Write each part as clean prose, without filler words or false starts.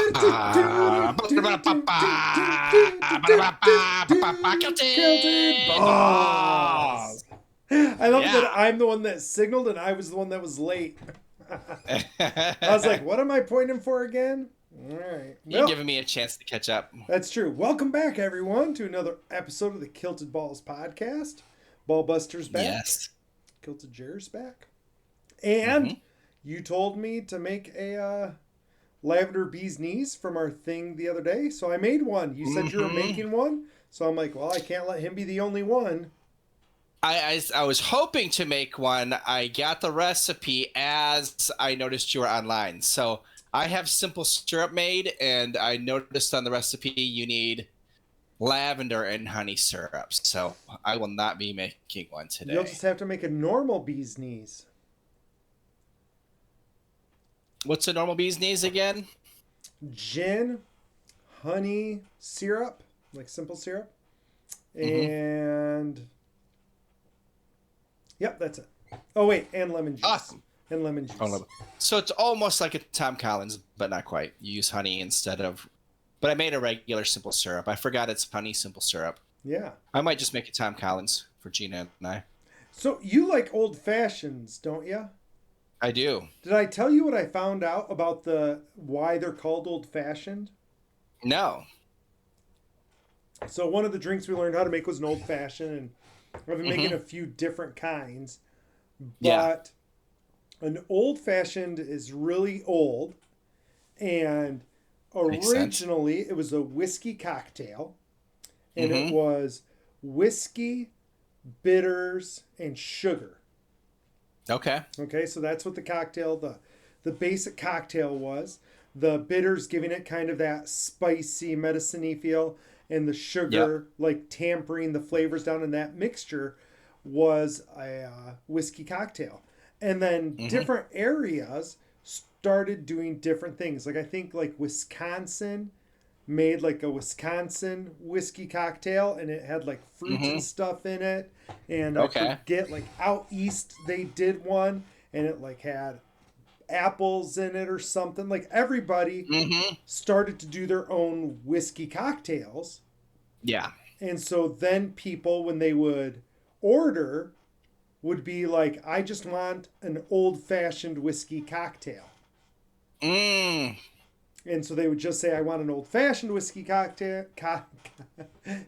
Kilted Balls. balls. I love that Yeah. I'm the one that signaled and I was the one that was late. I was like, what am I pointing for again? All right. You're Well, giving me a chance to catch up. that's true. Welcome back, everyone, to another episode of the Kilted Balls podcast. Ballbuster's back. Yes. Kilted Jer's back. And you told me to make a lavender bee's knees from our thing the other day, so I made one. You said you were making one, so I'm like, well, I can't let him be the only one. I was hoping to make one. I got the recipe as I noticed you were online. So I have simple syrup made, and I noticed on the recipe you need lavender and honey syrup. So I will not be making one today. You'll just have to make a normal bee's knees. What's a normal bee's knees again? Gin, honey syrup, like simple syrup, and yep, that's it. Oh wait, and lemon juice. Awesome. And lemon juice. So it's almost like a Tom Collins, but not quite. You use honey instead of. But I made a regular simple syrup. I forgot it's honey simple syrup. Yeah. I might just make a Tom Collins for Gina and I. So you like old fashions, don't you? I do. Did I tell you what I found out about why they're called old fashioned? No. So one of the drinks we learned how to make was an old fashioned, and I've been making a few different kinds. But an old fashioned is really old, and originally it was a whiskey cocktail, and it was whiskey, bitters, and sugar. Okay. Okay, so that's what the cocktail, the basic cocktail was. The bitters giving it kind of that spicy, medicine-y feel, and the sugar like tampering the flavors down, and that mixture was a whiskey cocktail. And then different areas started doing different things. Like I think like Wisconsin made like a Wisconsin whiskey cocktail, and it had like fruits and stuff in it. And I forget, like out east they did one, and it like had apples in it or something. Like everybody started to do their own whiskey cocktails. Yeah. And so then people, when they would order, would be like, I just want an old-fashioned whiskey cocktail. And so they would just say, I want an old-fashioned whiskey cocktail.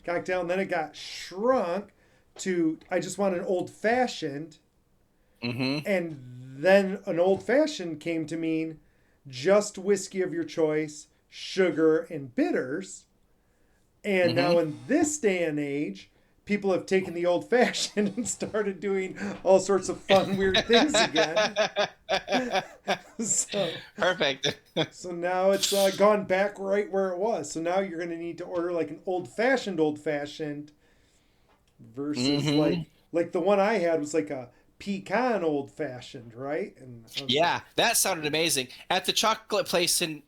Cocktail. And then it got shrunk to, I just want an old-fashioned. And then an old-fashioned came to mean just whiskey of your choice, sugar, and bitters. And now in this day and age, people have taken the old-fashioned and started doing all sorts of fun, weird things again. So, perfect. So now it's gone back right where it was. So now you're going to need to order like an old-fashioned versus like the one I had was like a pecan old-fashioned, right? And yeah, that sounded amazing. At the chocolate place in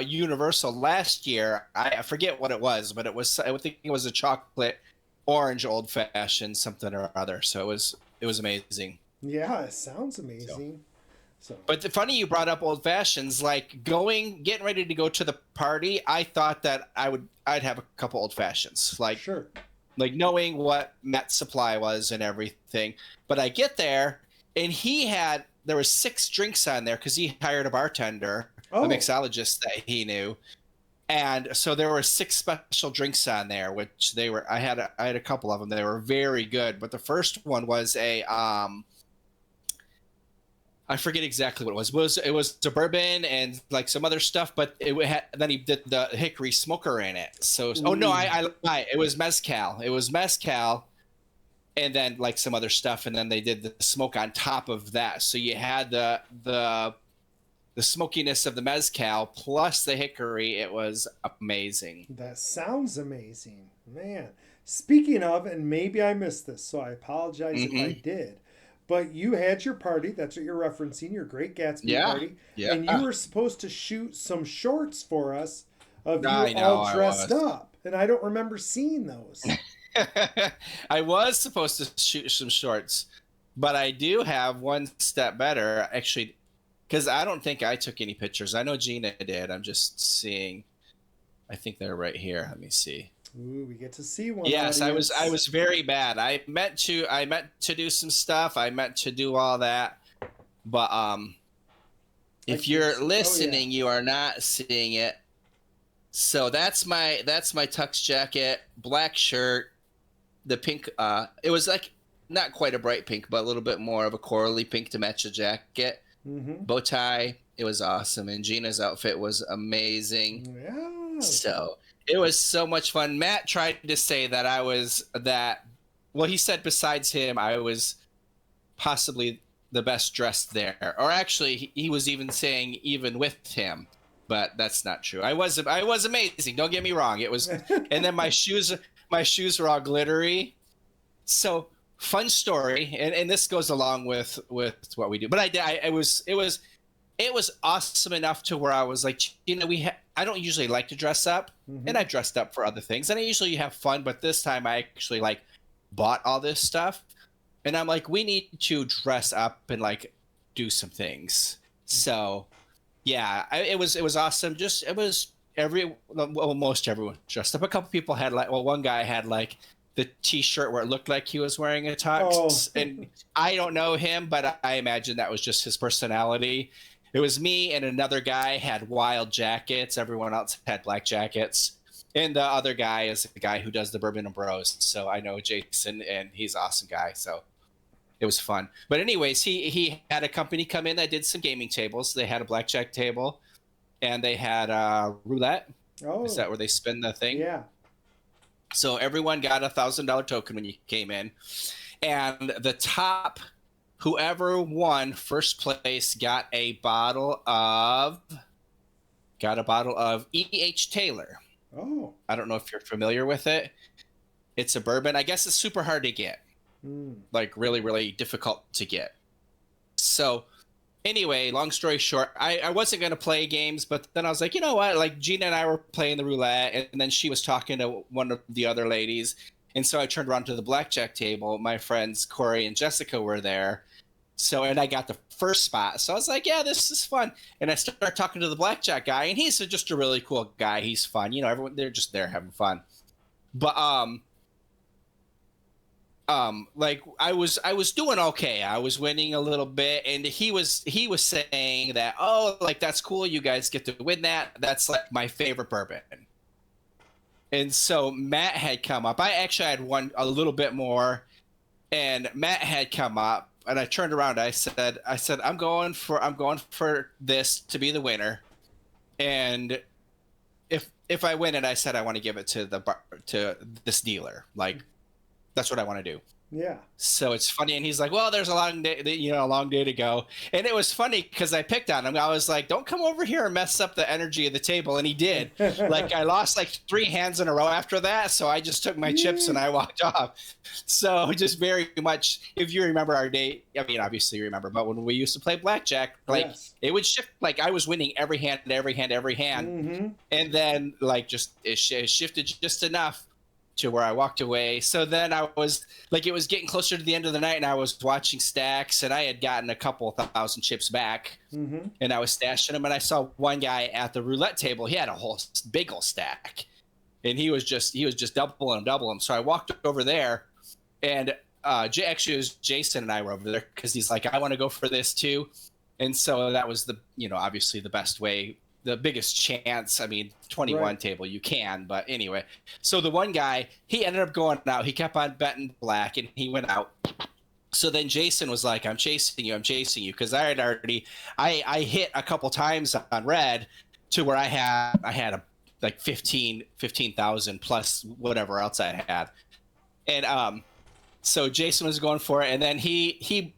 Universal last year, I forget what it was, but I think it was a chocolate orange old fashioned something or other. So it was amazing. Yeah, it sounds amazing. So. But the funny you brought up old fashions, like getting ready to go to the party. I thought that I'd have a couple old fashions, like sure, like knowing what Matt's supply was and everything. But I get there and there was 6 drinks on there because he hired a bartender, a mixologist that he knew. And so there were 6 special drinks on there, which I had a couple of them. They were very good. But the first one was I forget exactly what it was. It was a bourbon and like some other stuff, but then he did the hickory smoker in it. So, I lied. It was mezcal. It was mezcal and then like some other stuff. And then they did the smoke on top of that. So you had the smokiness of the mezcal plus the hickory. It was amazing. That sounds amazing, man. Speaking of, and maybe I missed this, so I apologize if I did, but you had your party. That's what you're referencing, your Great Gatsby party. Yeah. And you were supposed to shoot some shorts for us of you all dressed up. And I don't remember seeing those. I was supposed to shoot some shorts, but I do have one step better. Actually, because I don't think I took any pictures. I know Gina did. I'm just seeing. I think they're right here. Let me see. Ooh, we get to see one. Yes, I audience. was very bad. I meant to do some stuff. I meant to do all that. But if you're listening, you are not seeing it. So that's my tux jacket, black shirt, the pink it was like not quite a bright pink, but a little bit more of a corally pink to match the jacket. Bow tie, it was awesome, and Gina's outfit was amazing. Yeah. So it was so much fun. Matt tried to say that well, he said besides him, I was possibly the best dressed there. Or actually, he was even saying even with him, but that's not true. I was amazing. Don't get me wrong. It was, and then my shoes were all glittery. So fun story, and this goes along with what we do. But it was awesome enough to where I was like, I don't usually like to dress up, and I dressed up for other things, and I usually have fun, but this time I actually like bought all this stuff, and I'm like, we need to dress up and like do some things. So yeah, it was awesome. Most everyone dressed up. A couple people had one guy had like the T-shirt where it looked like he was wearing a tux, and I don't know him, but I imagine that was just his personality. It was me and another guy had wild jackets. Everyone else had black jackets. And the other guy is the guy who does the Bourbon and Bros. So I know Jason, and he's an awesome guy. So it was fun. But anyways, he had a company come in that did some gaming tables. They had a blackjack table, and they had roulette. Oh. Is that where they spin the thing? Yeah. So everyone got $1,000 token when you came in. And the top... whoever won first place got a bottle of E.H. Taylor. Oh. I don't know if you're familiar with it. It's a bourbon. I guess it's super hard to get. Like really, really difficult to get. So anyway, long story short, I wasn't going to play games, but then I was like, you know what? Like Gina and I were playing the roulette, and then she was talking to one of the other ladies. And so I turned around to the blackjack table. My friends Corey and Jessica were there. And I got the first spot. So I was like, yeah, this is fun. And I started talking to the blackjack guy, and he's just a really cool guy. He's fun. You know, everyone, they're just there having fun. But like I was doing okay. I was winning a little bit, and he was saying that, oh, like that's cool. You guys get to win that. That's like my favorite bourbon. And so Matt had come up. I actually had won a little bit more, and Matt had come up, and I turned around. I said, I'm going for this to be the winner, and if I win it, I said I want to give it to this dealer. Like that's what I want to do. Yeah. So it's funny, and he's like, "Well, there's a long day to go." And it was funny because I picked on him. I was like, "Don't come over here and mess up the energy of the table," and he did. Like I lost like 3 hands in a row after that, so I just took my chips and I walked off. So just very much, if you remember our day, I mean, obviously you remember, but when we used to play blackjack, like it would shift. Like I was winning every hand, and then like it shifted just enough to where I walked away. So then I was like, it was getting closer to the end of the night, and I was watching stacks, and I had gotten a couple thousand chips back, and I was stashing them. And I saw one guy at the roulette table. He had a whole big old stack, and he was just doubling them. So I walked over there, and actually it was Jason and I were over there because he's like, I want to go for this too. And so that was obviously the best way, the biggest chance. I mean, 21 table, you can, but anyway. So the one guy, he ended up going out. He kept on betting black, and he went out. So then Jason was like, I'm chasing you. Because I had already, I hit a couple times on red to where I had like 15,000 plus whatever else I had. And so Jason was going for it, and then he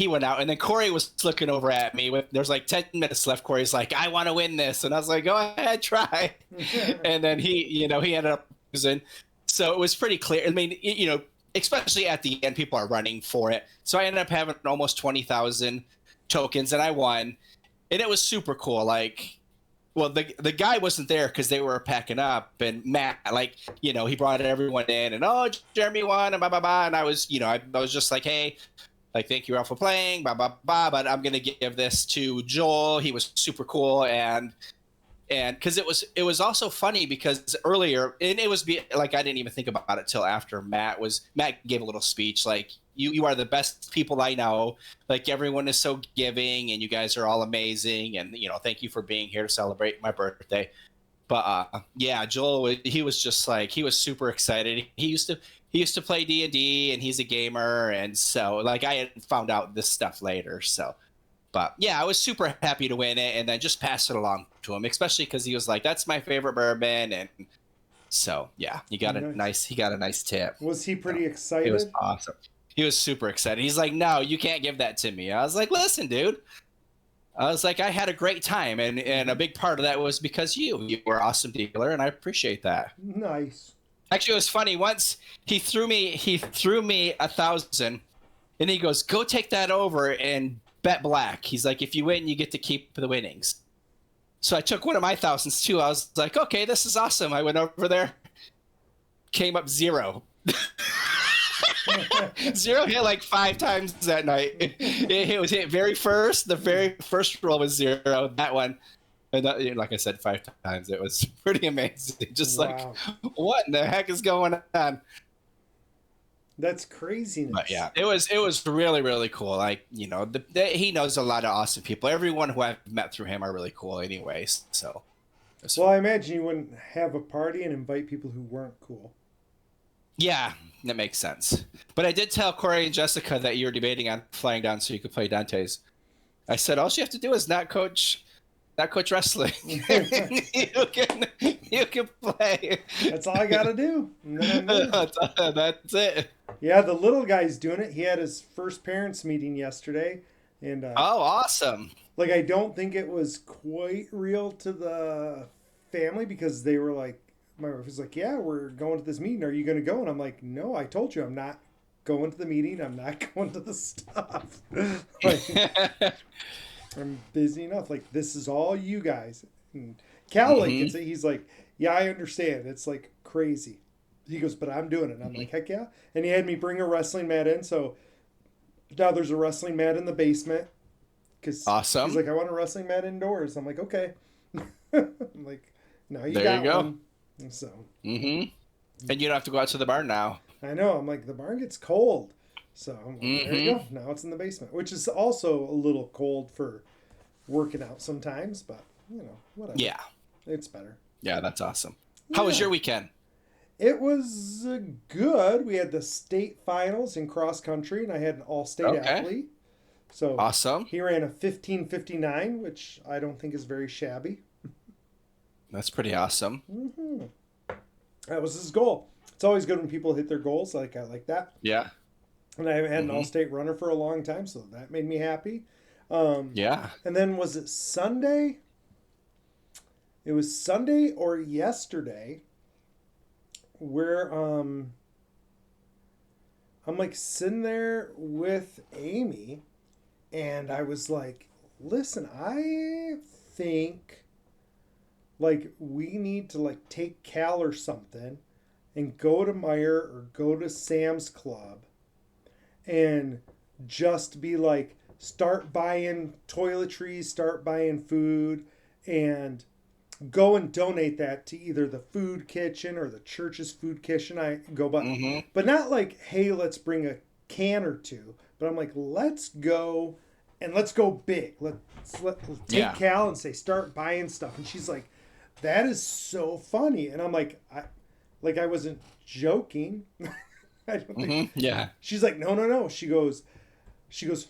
went out, and then Corey was looking over at me. There's like 10 minutes left. Corey's like, I want to win this. And I was like, go ahead, try. And then he ended up losing. So it was pretty clear. I mean, especially at the end, people are running for it. So I ended up having almost 20,000 tokens, and I won. And it was super cool. Like, well, the guy wasn't there because they were packing up, and Matt, he brought everyone in, and Jeremy won, and blah, blah, blah. And I was, I was just like, hey, like, thank you all for playing, blah blah blah. But I'm gonna give this to Joel. He was super cool, and because it was also funny because earlier, and it was like I didn't even think about it till after Matt gave a little speech like, you are the best people I know, like everyone is so giving and you guys are all amazing, and thank you for being here to celebrate my birthday. But yeah, Joel, he was just like, he was super excited. He used to play D&D, and he's a gamer, and so like I had found out this stuff later. So, but yeah, I was super happy to win it, and then just pass it along to him, especially because he was like, "That's my favorite bourbon," and so yeah, he got a nice tip. Was he So, pretty it was excited? awesome. He was super excited. He's like, "No, you can't give that to me." I was like, "Listen, dude." I was like, I had a great time, and a big part of that was because you were an awesome dealer, and I appreciate that. Nice. Actually, it was funny. Once he threw me 1,000, and he goes, "Go take that over and bet black." He's like, "If you win, you get to keep the winnings." So I took one of my thousands too. I was like, "Okay, this is awesome." I went over there, came up zero. Zero hit like 5 times that night. It was hit the very first roll was zero. That one, and like I said, 5 times. It was pretty amazing. Just like, Wow. what in the heck is going on? That's craziness. But yeah, it was really really cool. Like, he knows a lot of awesome people. Everyone who I've met through him are really cool, anyways. So, Well, I imagine you wouldn't have a party and invite people who weren't cool. yeah, that makes sense. But I did tell Corey and Jessica that you were debating on flying down so you could play Dante's. I said all you have to do is not coach wrestling. you can play. That's all I got to do. And then I'm done. That's it. Yeah, the little guy's doing it. He had his first parents meeting yesterday, and Oh, awesome. like I don't think it was quite real to the family because they were like, my wife was like, "Yeah, we're going to this meeting. Are you going to go?" And I'm like, "No, I told you I'm not going to the meeting. I'm not going to the stuff. Like, I'm busy enough. Like, this is all you guys." And Cal like gets it. He's like, "Yeah, I understand. It's like crazy." He goes, "But I'm doing it." And I'm like, "Heck yeah!" And he had me bring a wrestling mat in, so now there's a wrestling mat in the basement. Cause Awesome. he's like, "I want a wrestling mat indoors." I'm like, "Okay." I'm like, "Now you There got you go. one." And so. And you don't have to go out to the barn now. I know. I'm like, the barn gets cold. So I'm like, there you go. Now it's in the basement, which is also a little cold for working out sometimes, but whatever. Yeah. It's better. Yeah, that's awesome. How was your weekend? It was good. We had the state finals in cross country, and I had an all-state athlete. So awesome. He ran a 15:59, which I don't think is very shabby. That's pretty awesome. That was his goal. It's always good when people hit their goals. Like I like that. Yeah. And I haven't had an all-state runner for a long time, so that made me happy. Yeah. And then was it Sunday? It was Sunday or yesterday where I'm like sitting there with Amy and I was like, "Listen, I think like we need to like take Cal or something and go to Meijer or go to Sam's Club and just be like, start buying toiletries, start buying food, and go and donate that to either the food kitchen or the church's food kitchen." I go, but not like, "Hey, let's bring a can or two." But I'm like, let's go and let's go big. Let's take Cal and say, start buying stuff. And she's like, "That is so funny." And I'm like, I wasn't joking. I don't think. Yeah. She's like, no. She goes,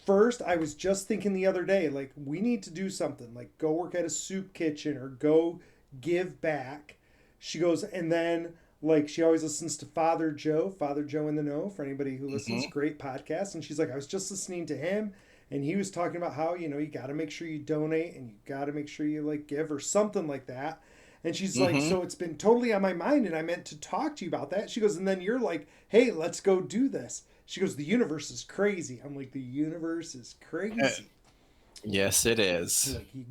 "First, I was just thinking the other day, like, we need to do something, like go work at a soup kitchen or go give back." She goes, and then like she always listens to Father Joe in the Know, for anybody who listens, great podcast. And she's like, "I was just listening to him and he was talking about how, you got to make sure you donate and you got to make sure you like give or something like that." And she's like, "So it's been totally on my mind and I meant to talk to you about that." She goes, "And then you're like, hey, let's go do this." She goes, "The universe is crazy." I'm like, "The universe is crazy." Yes, it is. Like, you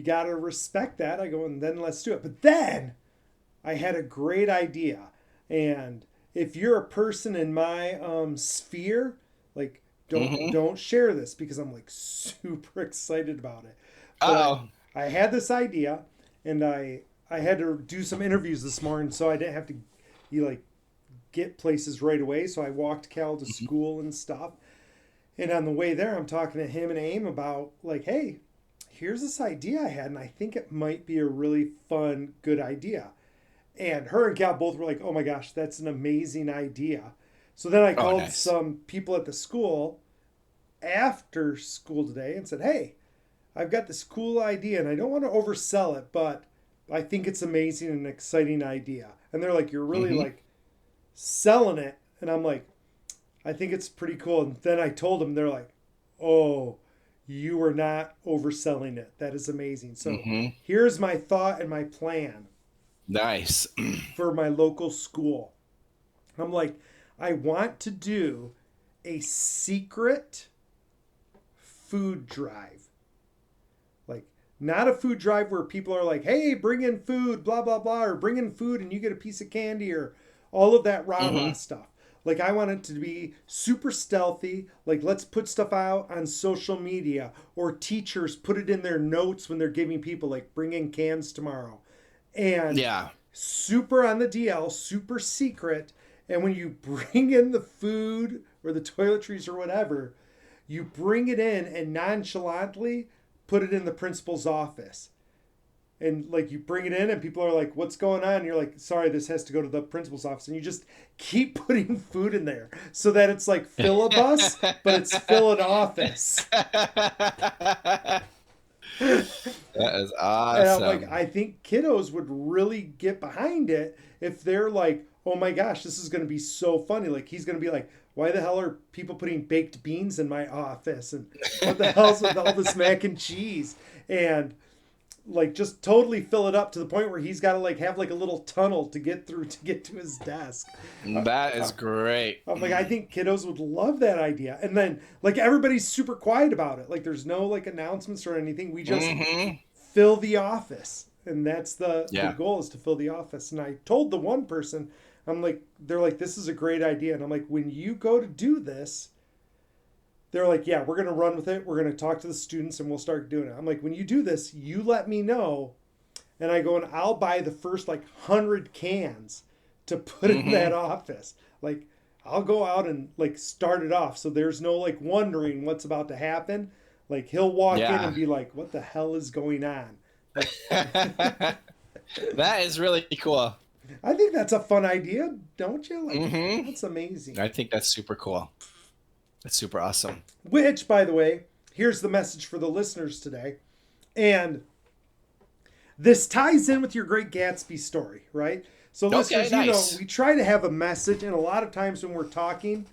gotta respect that. I go, "And then let's do it." But then I had a great idea. And if you're a person in my sphere, like don't share this because I'm like super excited about it. But Uh-oh. I had this idea, and I had to do some interviews this morning, so I didn't have to get places right away. So I walked Cal to Mhm. school and stuff. And on the way there, I'm talking to him and Aim about like, hey, here's this idea I had, and I think it might be a really fun, good idea. And her and Cal both were like, oh my gosh, that's an amazing idea. So then I Oh, called nice. some people at the school after school today and said, hey, I've got this cool idea and I don't want to oversell it, but I think it's amazing and an exciting idea. And they're like, you're really Hmm. like selling it. And I'm like, I think it's pretty cool. And then I told them, they're like, oh, you are not overselling it. That is amazing. So Hmm. here's my thought and my plan Nice. for my local school. I'm like, I want to do a secret food drive. Like, not a food drive where people are like, hey, bring in food, blah, blah, blah, or bring in food and you get a piece of candy or all of that rah rah Hmm. stuff. Like, I want it to be super stealthy. Like, let's put stuff out on social media, or teachers put it in their notes when they're giving people, like, bring in cans tomorrow. And Yeah. super on the DL, super secret. And when you bring in the food or the toiletries or whatever, you bring it in and nonchalantly put it in the principal's office. And like you bring it in and people are like, what's going on? And you're like, sorry, this has to go to the principal's office. And you just keep putting food in there so that it's like filibus, but it's fill an office. That is And I'm like, awesome. I think kiddos would really get behind it if they're like, oh my gosh, this is going to be so funny. Like, he's going to be like, why the hell are people putting baked beans in my office? And what the hell's with all this mac and cheese? And like, just totally fill it up to the point where he's got to like have like a little tunnel to get through to get to his desk. Uh, That uh, is great. I'm like, I think kiddos would love that idea. And then, like, everybody's super quiet about it. Like, there's no like announcements or anything. We just Hmm. fill the office, and that's the Yeah. goal, is to fill the office. And I told the one person, I'm like, they're like, this is a great idea. And I'm like, when you go to do this, they're like, yeah, we're going to run with it, we're going to talk to the students and we'll start doing it. I'm like, when you do this, you let me know, and I go and I'll buy the first like 100 cans to put in that Hmm. office. Like, I'll go out and like start it off so there's no like wondering what's about to happen. Like, he'll walk in and Yeah. be like, what the hell is going on? Like, That is really cool. I think that's a fun idea, don't you? Like, Hmm. that's amazing. I think that's super cool. That's super awesome. Which, by the way, here's the message for the listeners today. And this ties in with your Great Gatsby story, right? So, Okay, listeners, you know, nice. we try to have a message, and a lot of times when we're talking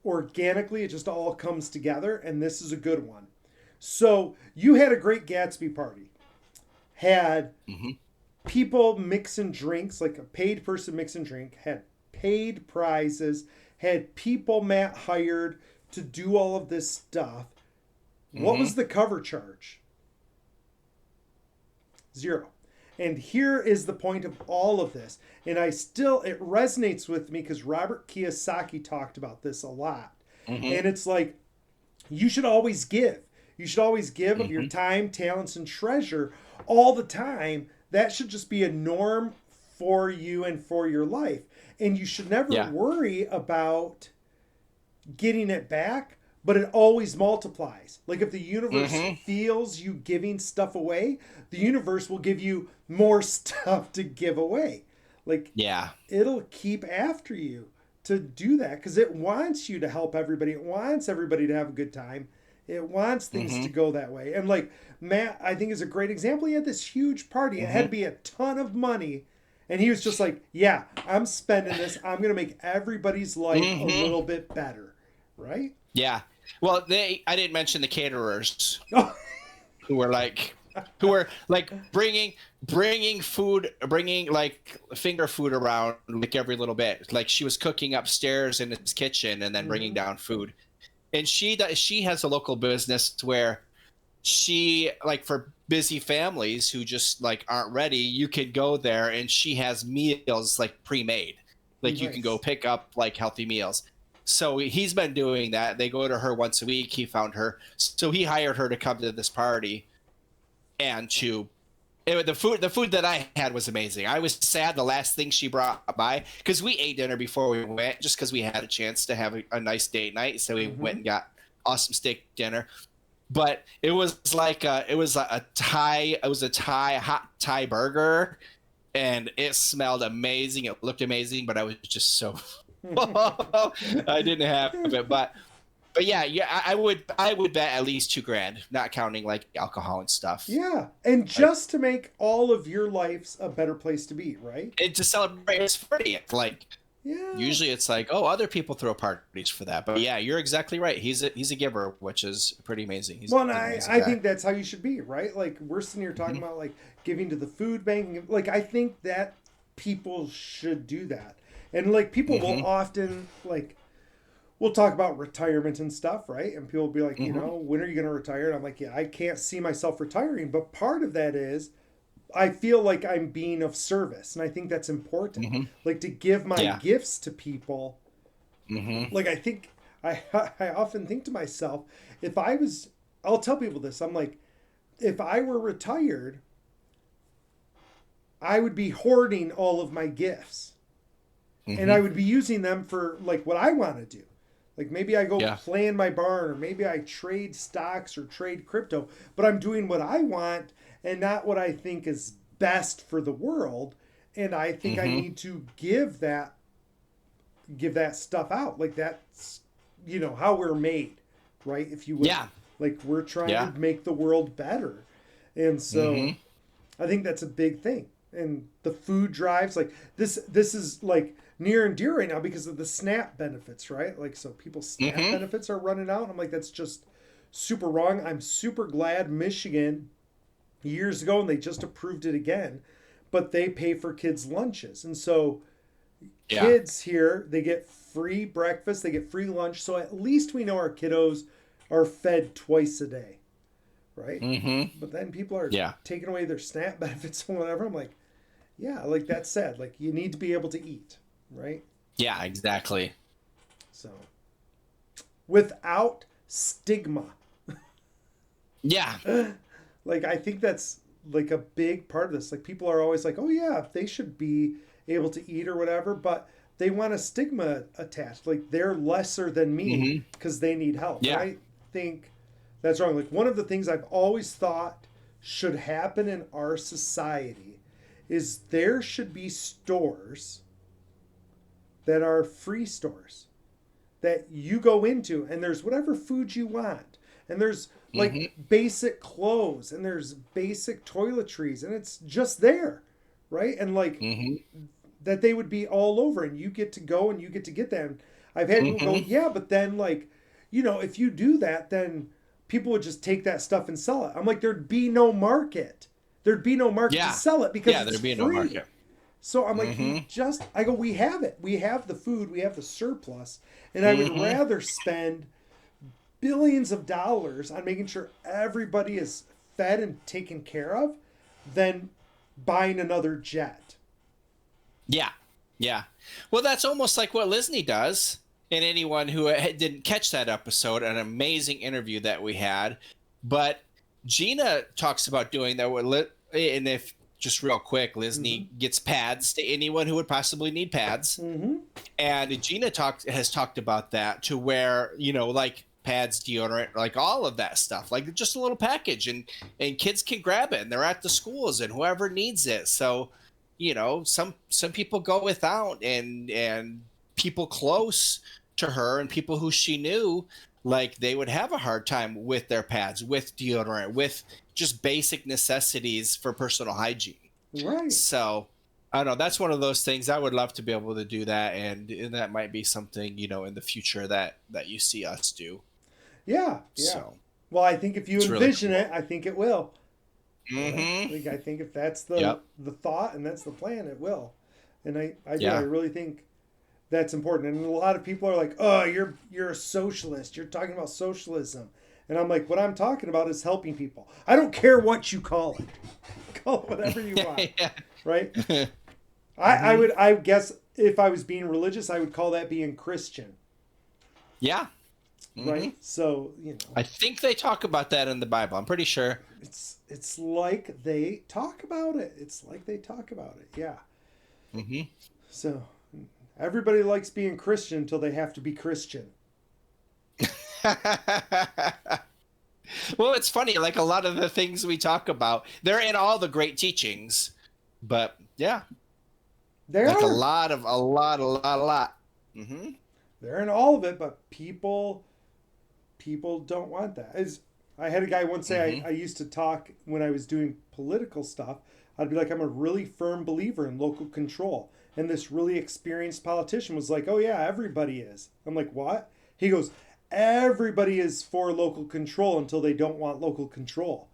organically, it just all comes together, and this is a good one. So, you had a Great Gatsby party, had Hmm. people mixing drinks, like a paid person mix and drink, had paid prizes, had people Matt hired to do all of this stuff. What Hmm. was the cover charge? Zero. And here is the point of all of this. And it resonates with me because Robert Kiyosaki talked about this a lot. Hmm. And it's like, you should always give. You should always give of your Hmm. time, talents, and treasure all the time. That should just be a norm for you and for your life. And you should never Yeah. worry about getting it back, but it always multiplies. Like, if the universe Hmm. feels you giving stuff away, the universe will give you more stuff to give away. Like, Yeah. it'll keep after you to do that because it wants you to help everybody. It wants everybody to have a good time. It wants things Hmm. to go that way. And like Matt, I think, is a great example. He had this huge party. It had Hmm. to be a ton of money. And he was just like, yeah, I'm spending this. I'm going to make everybody's life a Hmm. little bit better. Right? Yeah. Well, I didn't mention the caterers Oh, who were like, bringing food, bringing like finger food around like every little bit. Like, she was cooking upstairs in his kitchen and then bringing mm-hmm. down food. And she has a local business where she, like, for busy families who just like aren't ready, you could go there and she has meals like pre-made. Like, you can go Nice. pick up like healthy meals. So he's been doing that. They go to her once a week. He found her, so he hired her to come to this party, and the food that I had was amazing. I was sad the last thing she brought by, because we ate dinner before we went, just because we had a chance to have a nice date night. So we went and got awesome steak dinner. But it was like a hot Thai burger, and it smelled amazing. It looked amazing, but I was just so I didn't have it. But yeah, I would bet at least $2,000, not counting like alcohol and stuff. Yeah, and just to make all of your lives a better place to be, right? And to celebrate his 40th, like, yeah. Usually it's like, oh, other people throw parties for that. But yeah, you're exactly right. He's a giver, which is pretty amazing. He's well, and I think that's how you should be, right? Like, we're sitting here talking about like giving to the food bank. Like, I think that people should do that. And like, people will often like, we'll talk about retirement and stuff, right? And people will be like, you know, when are you going to retire? And I'm like, yeah, I can't see myself retiring. But part of that is I feel like I'm being of service. And I think that's important. Like, to give my gifts to people. Like, I think, I often think to myself, I'll tell people this. I'm like, if I were retired, I would be hoarding all of my gifts. And I would be using them for like what I want to do. Like, maybe I go play in my barn, or maybe I trade stocks or trade crypto, but I'm doing what I want and not what I think is best for the world. And I think I need to give that stuff out. Like, that's, you know, how we're made, right? If you will. Yeah. Like, we're trying to make the world better. And so I think that's a big thing. And the food drives, like, this is like near and dear right now because of the SNAP benefits, right? Like, so people's SNAP benefits are running out. I'm like, that's just super wrong. I'm super glad Michigan, years ago, and they just approved it again, but they pay for kids' lunches. And so kids here, they get free breakfast, they get free lunch. So at least we know our kiddos are fed twice a day, right? But then people are taking away their SNAP benefits and whatever. I'm like, yeah, like, that's sad. Like, you need to be able to eat, right? Yeah, exactly. So, without stigma. Yeah. Like, I think that's like a big part of this. Like, people are always like, oh yeah, they should be able to eat or whatever, but they want a stigma attached. Like, they're lesser than me because they need help. Yeah. I think that's wrong. Like, one of the things I've always thought should happen in our society is there should be stores that are free stores that you go into, and there's whatever food you want, and there's like basic clothes, and there's basic toiletries, and it's just there, right? And like that they would be all over, and you get to go and you get to get them. I've had people go, yeah, but then, like, you know, if you do that, then people would just take that stuff and sell it. I'm like, there'd be no market. There'd be no market to sell it because it's free. No market. So I'm like, I go, we have it. We have the food. We have the surplus. And I would rather spend billions of dollars on making sure everybody is fed and taken care of than buying another jet. Yeah. Yeah. Well, that's almost like what Lisney does. And anyone who didn't catch that episode, an amazing interview that we had. But Gina talks about doing that with, and if just real quick, Lisney gets pads to anyone who would possibly need pads. And Gina has talked about that to where, you know, like pads, deodorant, like all of that stuff, like just a little package, and kids can grab it, and they're at the schools, and whoever needs it. So, you know, some people go without, and people close to her and people who she knew, like, they would have a hard time with their pads, with deodorant, with just basic necessities for personal hygiene. Right. So, I don't know. That's one of those things. I would love to be able to do that, and that might be something, you know, in the future that you see us do. Yeah. Yeah. So, well, I think if you envision really cool. it, I think it will. Right? I think if that's the thought and that's the plan, it will. And I really think that's important. And a lot of people are like, oh, you're a socialist. You're talking about socialism. And I'm like, what I'm talking about is helping people. I don't care what you call it. Call it whatever you want. Right? I guess if I was being religious, I would call that being Christian. Yeah. right? So I think they talk about that in the Bible. I'm pretty sure. it's like they talk about it. It's like they talk about it. Yeah. Hmm. So everybody likes being Christian until they have to be Christian. Well, it's funny. Like a lot of the things we talk about, they're in all the great teachings. But yeah, They like are. a lot. Hmm. They're in all of it, but people don't want that. As I had a guy once say, Hmm. I used to talk when I was doing political stuff. I'd be like, I'm a really firm believer in local control. And this really experienced politician was like, oh, yeah, everybody is. I'm like, what? He goes, everybody is for local control until they don't want local control.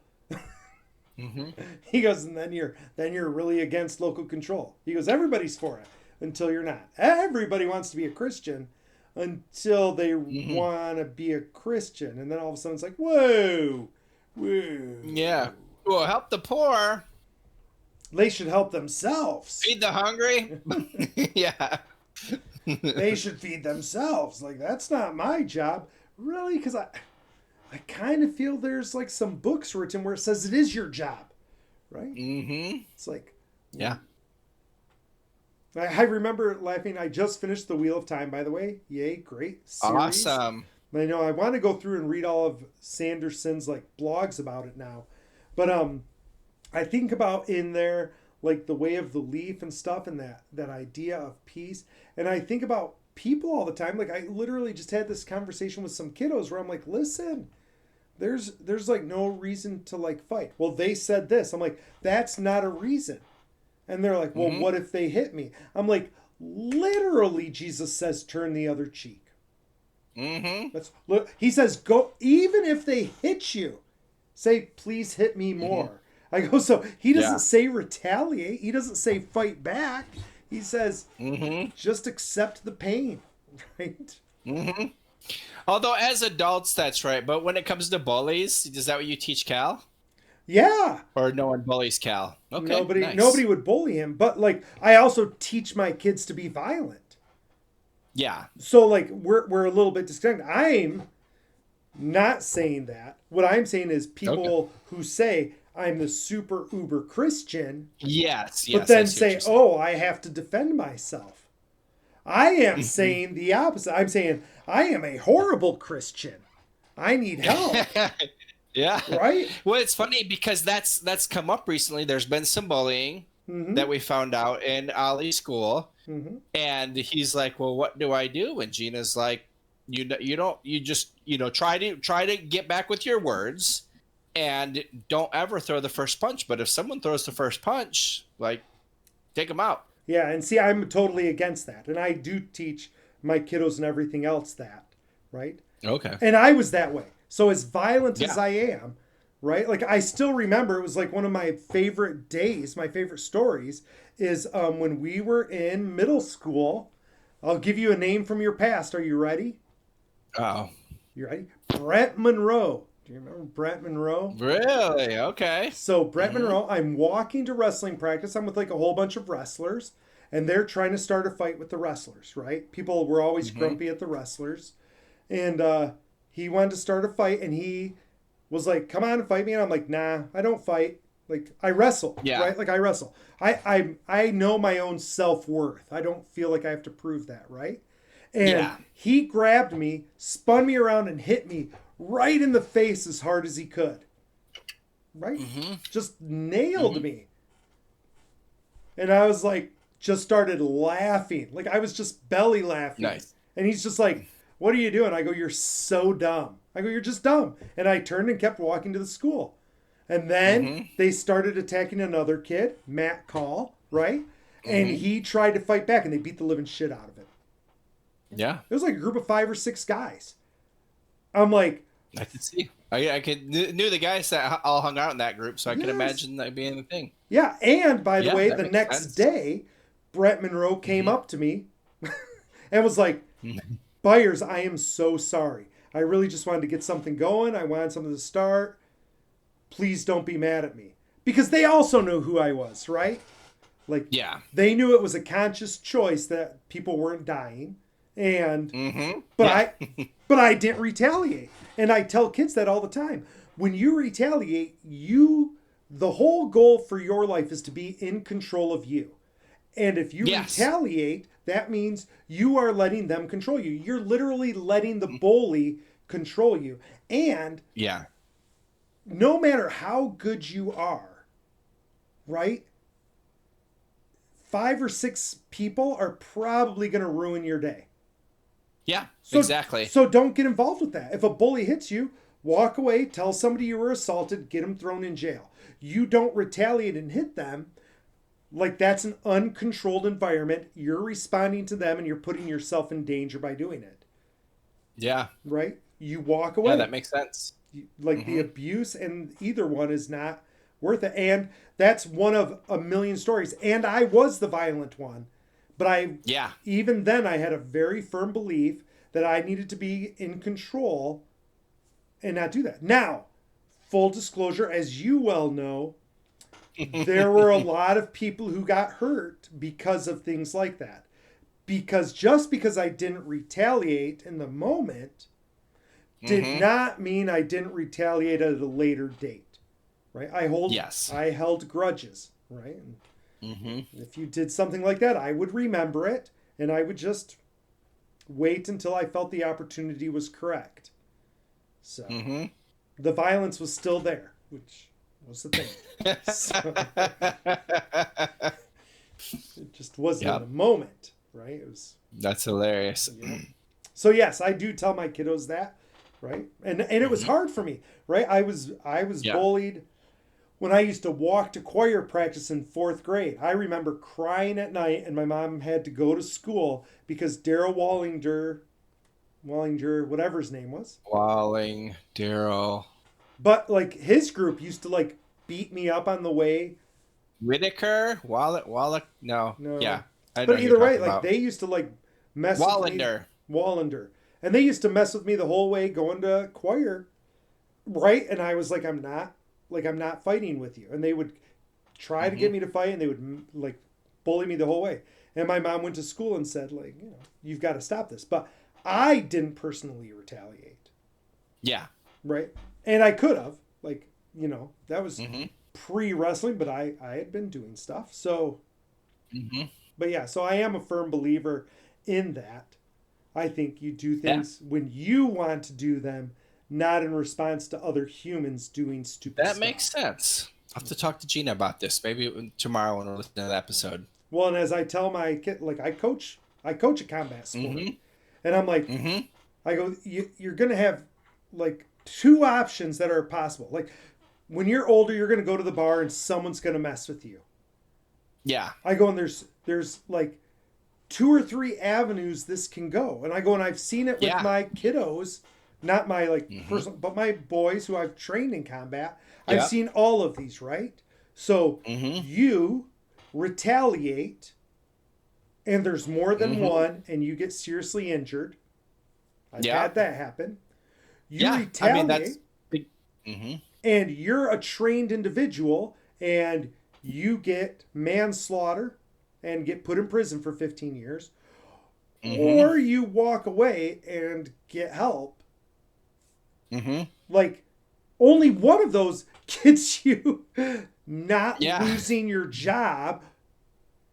Hmm. He goes, and then you're really against local control. He goes, everybody's for it until you're not. Everybody wants to be a Christian until they Hmm. want to be a Christian, and then all of a sudden it's like, whoa, whoa. Yeah. Well, help the poor, They should help themselves. feed the hungry. Yeah. They should feed themselves. Like that's not my job, really, because I kind of feel there's like some books written where it says it is your job, right? Hmm. It's like, Yeah. I remember laughing. I just finished The Wheel of Time, by the way. Yay, great series. Awesome. I know I want to go through and read all of Sanderson's like blogs about it now. But I think about in there like the way of the leaf and stuff and that idea of peace. And I think about people all the time. Like I literally just had this conversation with some kiddos where I'm like, listen, there's like no reason to like fight. Well, they said this. I'm like, that's not a reason. And they're like, well, Hmm. what if they hit me? I'm like, literally, Jesus says, turn the other cheek. Hmm. That's look. He says, go. Even if they hit you, say, please hit me Hmm. more. I go. So he doesn't Yeah. say retaliate. He doesn't say fight back. He says, Hmm. just accept the pain, right? Hmm. Although as adults, that's right. But when it comes to bullies, is that what you teach Cal? Yeah. Or no one bullies Cal? Okay, Nobody nice. would bully him, but like I also teach my kids to be violent. Yeah. So like we're a little bit disconnected. I'm not saying that. What I'm saying is Okay. people who say I'm the super uber Christian, Yes, but yes, I then see what say, you're saying. oh, I have to defend myself. I am saying the opposite. I'm saying I am a horrible Christian. I need help, Yeah. right? Well, it's funny because that's come up recently. There's been some bullying Mm-hmm. that we found out in Ollie's school, Mm-hmm. and he's like, "Well, what do I do?" And Gina's like, you don't you just try to get back with your words, and don't ever throw the first punch. But if someone throws the first punch, like take them out." Yeah, and see, I'm totally against that. And I do teach my kiddos and everything else that, right? Okay. And I was that way. So as violent as Yeah. I am, right? Like I still remember it was like one of my favorite days, my favorite stories is when we were in middle school. I'll give you a name from your past. Are you ready? Oh, You ready? Brett Monroe. Do you remember Brett Monroe? really? Okay. So Brett Mm-hmm. Monroe, I'm walking to wrestling practice. I'm with like a whole bunch of wrestlers, and they're trying to start a fight with the wrestlers, right? People were always Mm-hmm. grumpy at the wrestlers. And he wanted to start a fight, and he was like, "Come on and fight me." And I'm like, "Nah, I don't fight. Like I wrestle, Yeah. right? Like I wrestle. I know my own self worth. I don't feel like I have to prove that, right?" And Yeah. he grabbed me, spun me around, and hit me right in the face as hard as he could. Right? Mm-hmm. Just nailed Mm-hmm. me. And I was like, just started laughing. Like I was just belly laughing. Nice. And he's just like, "What are you doing?" I go, "You're so dumb." I go, "You're just dumb." And I turned and kept walking to the school. And then Mm-hmm. they started attacking another kid, Matt Call, right? And Mm-hmm. he tried to fight back and they beat the living shit out of him. Yeah. It was like a group of 5 or 6 guys. I'm like, I could see. I could knew the guys that all hung out in that group, so I could yes. imagine that being the thing. Yeah. And by the Yeah, way, that the makes next sense. day, Brett Monroe came Mm-hmm. up to me and was like, "Byers, I am so sorry. I really just wanted to get something going. I wanted something to start. Please don't be mad at me." Because they also knew who I was, right? Like Yeah. they knew it was a conscious choice that people weren't dying. And Mm-hmm. but Yeah. I didn't retaliate. And I tell kids that all the time. When you retaliate, the whole goal for your life is to be in control of you. And if you Yes. retaliate, that means you are letting them control you. You're literally letting the bully control you. And Yeah. no matter how good you are, right? 5 or 6 people are probably going to ruin your day. Yeah. So, Exactly. so don't get involved with that. If a bully hits you, walk away, tell somebody you were assaulted, get them thrown in jail. You don't retaliate and hit them. Like that's an uncontrolled environment. You're responding to them and you're putting yourself in danger by doing it. Yeah. Right? You walk Yeah, away. that makes sense. Like the abuse and either one is not worth it. And that's one of a million stories. And I was the violent one. But Yeah. even then I had a very firm belief that I needed to be in control and not do that. Now, full disclosure, as you well know, there were a lot of people who got hurt because of things like that. Because just because I didn't retaliate in the moment did not mean I didn't retaliate at a later date. Right? I held grudges, right? And if you did something like that, I would remember it and I would just wait until I felt the opportunity was correct. So the violence was still there, which was the thing. So, it just wasn't in the moment, right? It was. That's hilarious. So yes, I do tell my kiddos that, right? And it was hard for me, right? I was bullied when I used to walk to choir practice in 4th grade. I remember crying at night, and my mom had to go to school because Daryl Wallinger, whatever his name was. Walling, Daryl. But like his group used to like beat me up on the way. Whitaker? Wallach? No. Yeah. But either way, like they used to like mess Wallander. with me. Wallander. And they used to mess with me the whole way going to choir. Right? And I was like, I'm not fighting with you. And they would try to get me to fight and they would like bully me the whole way. And my mom went to school and said, like, you've got to stop this. But I didn't personally retaliate. Yeah. Right? And I could have. Like, that was pre-wrestling, but I had been doing stuff. So, but yeah, so I am a firm believer in that. I think you do things when you want to do them, not in response to other humans doing stupid stuff. That makes sense. I'll have to talk to Gina about this. Maybe tomorrow when we're listening to the episode. Well, and as I tell my kid, like I coach a combat sport. And I'm like, I go, you're going to have like 2 options that are possible. Like when you're older, you're going to go to the bar and someone's going to mess with you. Yeah. I go, and there's like 2 or 3 avenues this can go. And I go, and I've seen it with my kiddos, not my like personal, but my boys who I've trained in combat. I've seen all of these, right? So you retaliate and there's more than one and you get seriously injured. I've had that happen. You retaliate. I mean, that's big. And you're a trained individual and you get manslaughter and get put in prison for 15 years. Or you walk away and get help. Like, only one of those gets you not losing your job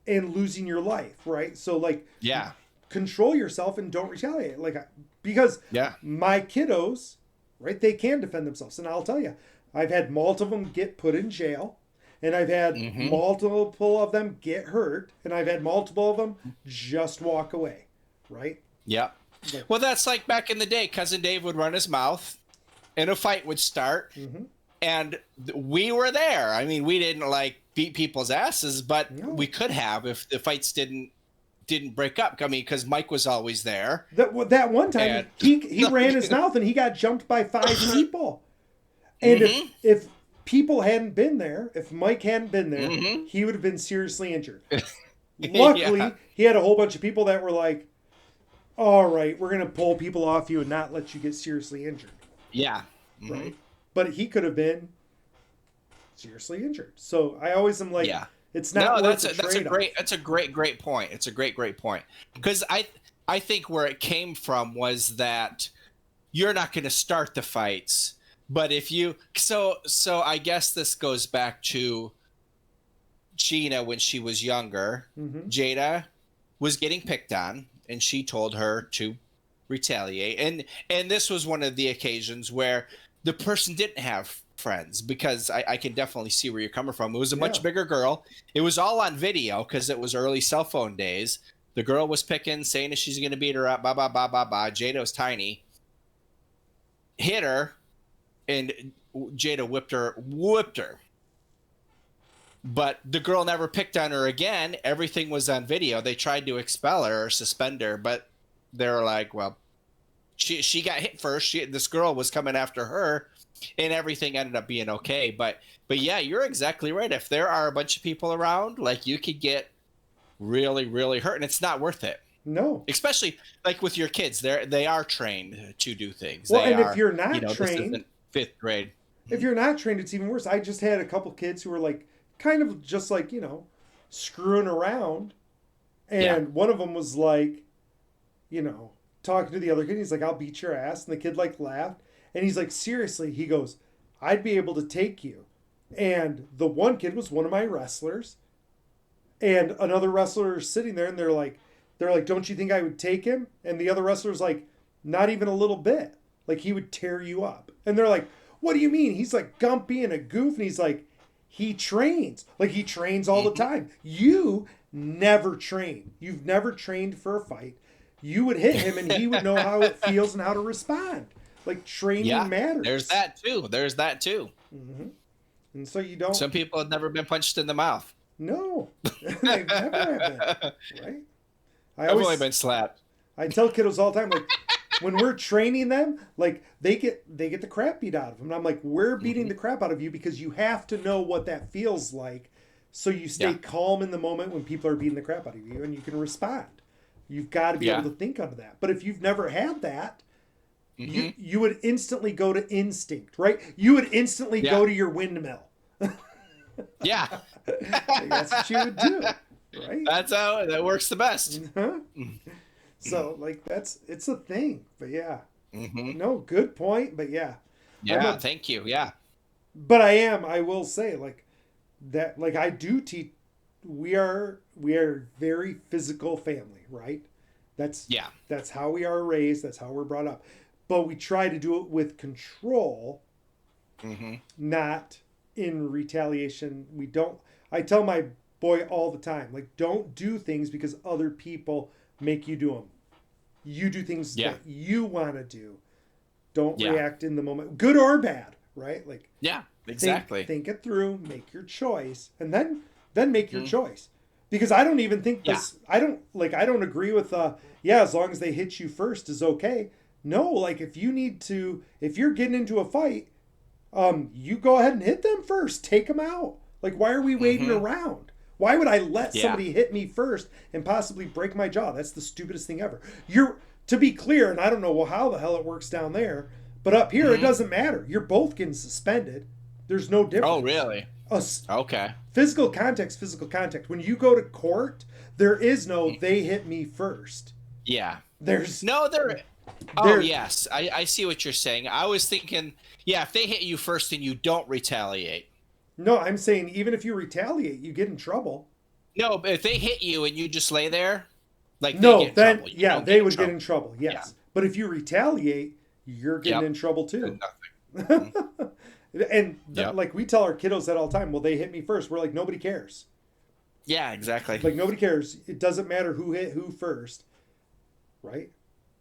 and losing your life, right? So, like, control yourself and don't retaliate. Like, because my kiddos, right, they can defend themselves. And I'll tell you, I've had multiple of them get put in jail. And I've had multiple of them get hurt. And I've had multiple of them just walk away, right? Yeah. Well, that's like back in the day, Cousin Dave would run his mouth and a fight would start. And we were there. I mean, we didn't like beat people's asses, but we could have if the fights didn't break up. I mean, because Mike was always there. That one time he ran his mouth and he got jumped by 5 people. And if people hadn't been there, if Mike hadn't been there, he would have been seriously injured. Luckily, he had a whole bunch of people that were like, all right, we're going to pull people off you and not let you get seriously injured. Yeah. Right? But he could have been seriously injured. So I always am like, it's not worth the trade-off. That's a great point. It's a great point. Because I think where it came from was that you're not going to start the fights, but if you so I guess this goes back to Gina when she was younger. Mm-hmm. Jada was getting picked on, and she told her to retaliate. And this was one of the occasions where the person didn't have friends, because I can definitely see where you're coming from. It was a much bigger girl. It was all on video because it was early cell phone days. The girl was picking, saying that she's going to beat her up, blah, blah, blah, blah, blah. Jada was tiny. Hit her, and Jada whipped her. But the girl never picked on her again. Everything was on video. They tried to expel her or suspend her, but they were like, well, she got hit first. This girl was coming after her, and everything ended up being okay. But yeah, you're exactly right. If there are a bunch of people around, like, you could get really, really hurt, and it's not worth it. No. Especially like with your kids. They are trained to do things. Well, they and are, if you're not this trained, isn't fifth grade. if you're not trained, it's even worse. I just had a couple kids who were like, kind of just like, screwing around. And one of them was like, talking to the other kid. He's like, I'll beat your ass. And the kid like laughed. And he's like, seriously, he goes, I'd be able to take you. And the one kid was one of my wrestlers. And another wrestler is sitting there, and they're like, don't you think I would take him? And the other wrestler's like, not even a little bit. Like, he would tear you up. And they're like, what do you mean? He's like gumpy and a goof. And he's like, he trains. Like, he trains all the time. You never train. You've never trained for a fight. You would hit him, and he would know how it feels and how to respond. Like, training matters. There's that too. Mm-hmm. And so you don't. Some people have never been punched in the mouth. No, they've never have been. Right? I've only been slapped. I tell kiddos all the time, like, when we're training them, like, they get the crap beat out of them. And I'm like, we're beating the crap out of you because you have to know what that feels like, so you stay calm in the moment when people are beating the crap out of you, and you can respond. You've got to be able to think under that. But if you've never had that, you would instantly go to instinct, right? You would instantly go to your windmill. Yeah. That's what you would do, right? That's how that works the best. So, like, it's a thing. But yeah. No, good point. But yeah. Yeah, thank you. Yeah. But I will say, like, that, like, I do teach. We are very physical family, right? That's how we are raised. That's how we're brought up. But we try to do it with control, not in retaliation. We don't. I tell my boy all the time, like, don't do things because other people make you do them. You do things that you want to do. Don't react in the moment, good or bad, right? Like, exactly. Think it through, make your choice, and then make your choice. Because I don't even think this. I don't agree with. As long as they hit you first is okay. No, like, if you're getting into a fight, you go ahead and hit them first. Take them out. Like, why are we waiting around? Why would I let somebody hit me first and possibly break my jaw? That's the stupidest thing ever. To be clear, and I don't know how the hell it works down there, but up here it doesn't matter. You're both getting suspended. There's no difference. Oh, really? Okay. Physical contact. When you go to court, there is no they hit me first. Yeah. There's no there. Oh, yes. I see what you're saying. I was thinking, if they hit you first and you don't retaliate. No, I'm saying even if you retaliate, you get in trouble. No, but if they hit you and you just lay there, like, they would get in trouble. Yes, yeah. But if you retaliate, you're getting in trouble too. Nothing. And like, we tell our kiddos that all the time. Well, they hit me first. We're like, nobody cares. Yeah, exactly. Like, nobody cares. It doesn't matter who hit who first, right?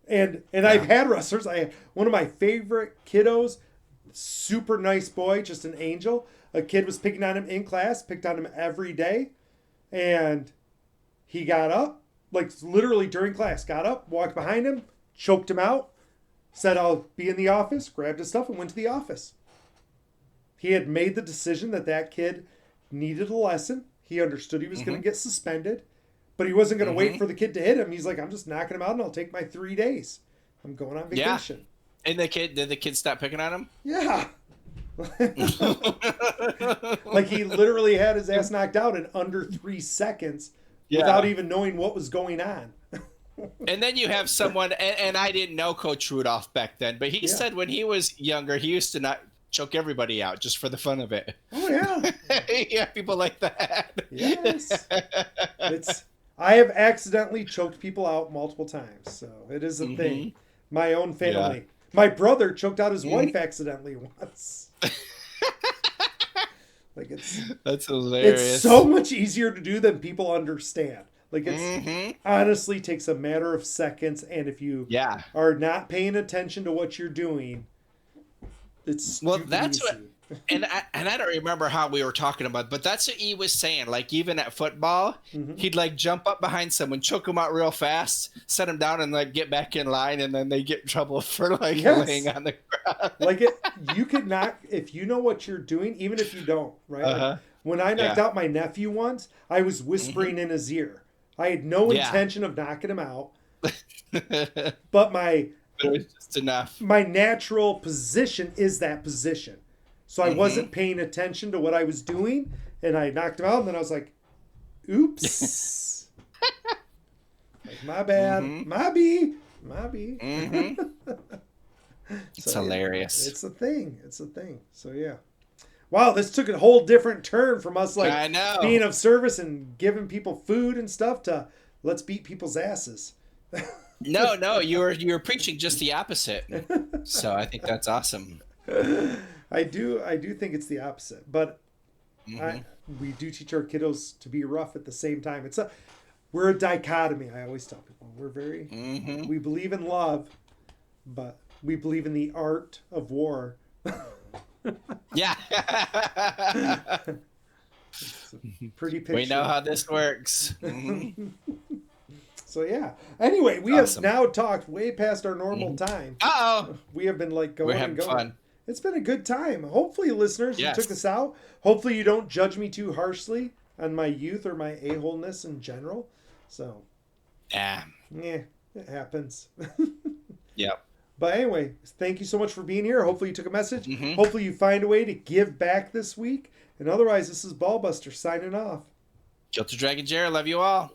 And I've had wrestlers. One of my favorite kiddos, super nice boy, just an angel. A kid was picking on him in class, picked on him every day, and he got up, like, literally during class, got up, walked behind him, choked him out, said, I'll be in the office, grabbed his stuff, and went to the office. He had made the decision that kid needed a lesson. He understood he was going to get suspended, but he wasn't going to wait for the kid to hit him. He's like, I'm just knocking him out, and I'll take my 3 days. I'm going on vacation. Yeah. And did the kid stop picking on him? Yeah. Like, he literally had his ass knocked out in under 3 seconds without even knowing what was going on. And then you have someone, and I didn't know Coach Rudolph back then, but he said when he was younger, he used to not choke everybody out just for the fun of it. Oh yeah. Yeah, people like that. Yes. I have accidentally choked people out multiple times, so it is a thing. My own family. Yeah. My brother choked out his wife accidentally once. Like that's hilarious. It's so much easier to do than people understand. Like it's honestly takes a matter of seconds, and if you are not paying attention to what you're doing, it's that's easy. what. And I don't remember how we were talking about, but that's what he was saying. Like even at football, he'd like jump up behind someone, choke him out real fast, set him down, and like get back in line, and then they get in trouble for like laying on the ground. Like you could not, if you know what you're doing, even if you don't, right? Like when I knocked out my nephew once, I was whispering in his ear. I had no intention of knocking him out, but it was just enough. My natural position is that position. So I wasn't paying attention to what I was doing, and I knocked him out, and then I was like, oops. Like, my bad. My B. It's hilarious. It's a thing. So, yeah. Wow, this took a whole different turn from us, like, being of service and giving people food and stuff to let's beat people's asses. No, you were preaching just the opposite. So I think that's awesome. I do think it's the opposite, but we do teach our kiddos to be rough at the same time. We're a dichotomy. I always tell people we're very we believe in love, but we believe in the art of war. Yeah. It's a pretty picture. We know how this works. So yeah. Anyway, we have now talked way past our normal time. We have been like going and going. Fun. It's been a good time. Hopefully, listeners, you took this out. Hopefully, you don't judge me too harshly on my youth or my a-holeness in general. So, it happens. Yep. But anyway, thank you so much for being here. Hopefully, you took a message. Hopefully, you find a way to give back this week. And otherwise, this is Ballbuster signing off. Kilted Dragon Jared, love you all.